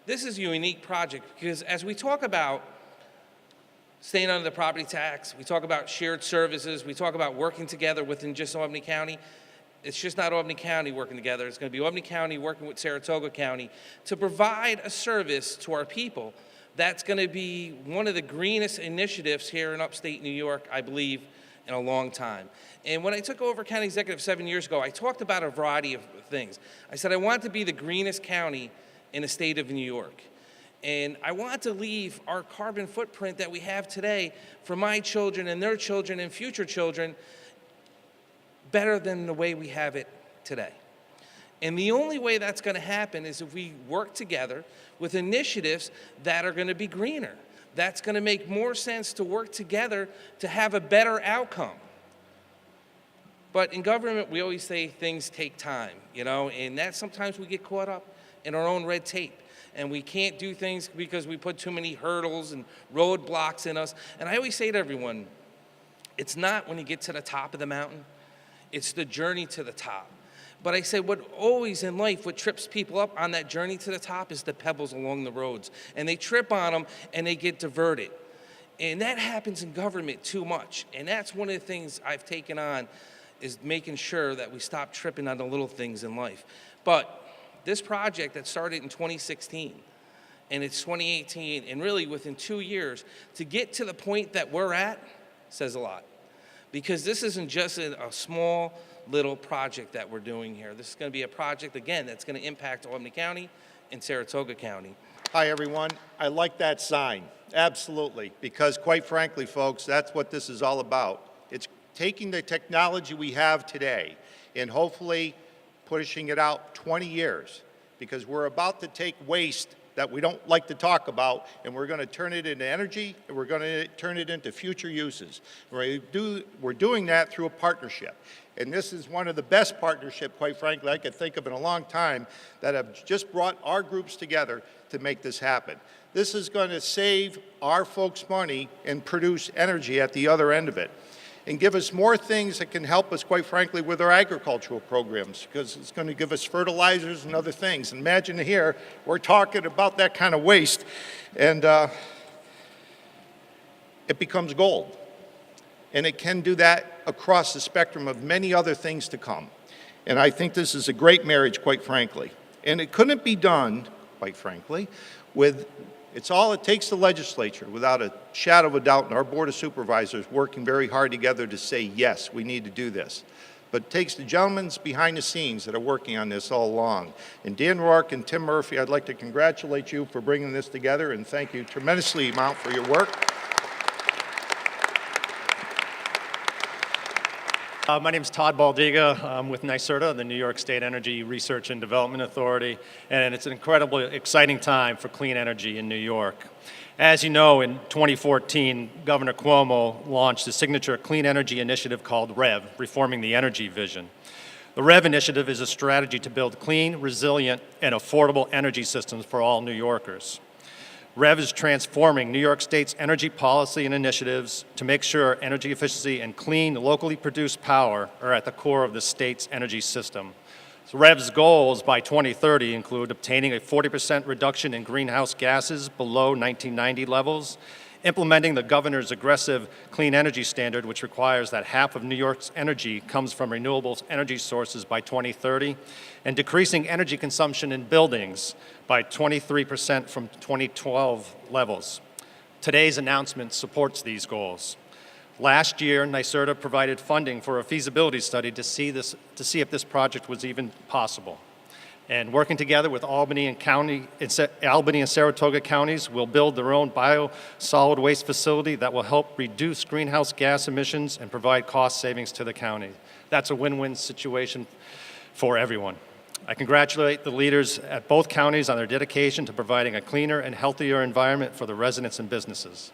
This is a unique project because as we talk about staying under the property tax, we talk about shared services, we talk about working together within just Albany County. It's just not Albany County working together. It's going to be Albany County working with Saratoga County to provide a service to our people that's going to be one of the greenest initiatives here in upstate New York, I believe, in a long time. And when I took over county executive 7 years ago, I talked about a variety of things. I said I want to be the greenest county in the state of New York. And I want to leave our carbon footprint that we have today for my children and their children and future children better than the way we have it today. And the only way that's going to happen is if we work together with initiatives that are going to be greener. That's going to make more sense to work together to have a better outcome. But in government, we always say things take time, and that sometimes we get caught up in our own red tape. And we can't do things because we put too many hurdles and roadblocks in us. And I always say to everyone, it's not when you get to the top of the mountain, it's the journey to the top. But I say what trips people up on that journey to the top is the pebbles along the roads. And they trip on them and they get diverted. And that happens in government too much. And that's one of the things I've taken on is making sure that we stop tripping on the little things in life. But this project that started in 2016 and it's 2018, and really within 2 years, to get to the point that we're at says a lot. Because this isn't just a small little project that we're doing here. This is going to be a project, again, that's going to impact Albany County and Saratoga County. Hi, everyone. I like that sign, absolutely, because quite frankly, folks, that's what this is all about. It's taking the technology we have today and hopefully pushing it out 20 years, because we're about to take waste that we don't like to talk about, and we're going to turn it into energy, and we're going to turn it into future uses. We're doing that through a partnership. And this is one of the best partnerships, quite frankly, I could think of in a long time, that have just brought our groups together to make this happen. This is going to save our folks money and produce energy at the other end of it, and give us more things that can help us, quite frankly, with our agricultural programs, because it's going to give us fertilizers and other things. And imagine here, we're talking about that kind of waste, and it becomes gold. And it can do that across the spectrum of many other things to come. And I think this is a great marriage, quite frankly. And it couldn't be done, quite frankly, it takes the legislature, without a shadow of a doubt, and our Board of Supervisors working very hard together to say, yes, we need to do this. But it takes the gentlemen behind the scenes that are working on this all along. And Dan Rourke and Tim Murphy, I'd like to congratulate you for bringing this together, and thank you tremendously, Mount, for your work. My name is Todd Baldiga. I'm with NYSERDA, the New York State Energy Research and Development Authority, and it's an incredibly exciting time for clean energy in New York. As you know, in 2014, Governor Cuomo launched a signature clean energy initiative called REV, Reforming the Energy Vision. The REV initiative is a strategy to build clean, resilient, and affordable energy systems for all New Yorkers. REV is transforming New York State's energy policy and initiatives to make sure energy efficiency and clean, locally produced power are at the core of the state's energy system. So REV's goals by 2030 include obtaining a 40% reduction in greenhouse gases below 1990 levels, implementing the governor's aggressive clean energy standard, which requires that half of New York's energy comes from renewable energy sources by 2030, and decreasing energy consumption in buildings by 23% from 2012 levels. Today's announcement supports these goals. Last year, NYSERDA provided funding for a feasibility study to see if this project was even possible. And working together with Albany and Saratoga counties, we'll build their own bio-solid waste facility that will help reduce greenhouse gas emissions and provide cost savings to the county. That's a win-win situation for everyone. I congratulate the leaders at both counties on their dedication to providing a cleaner and healthier environment for the residents and businesses.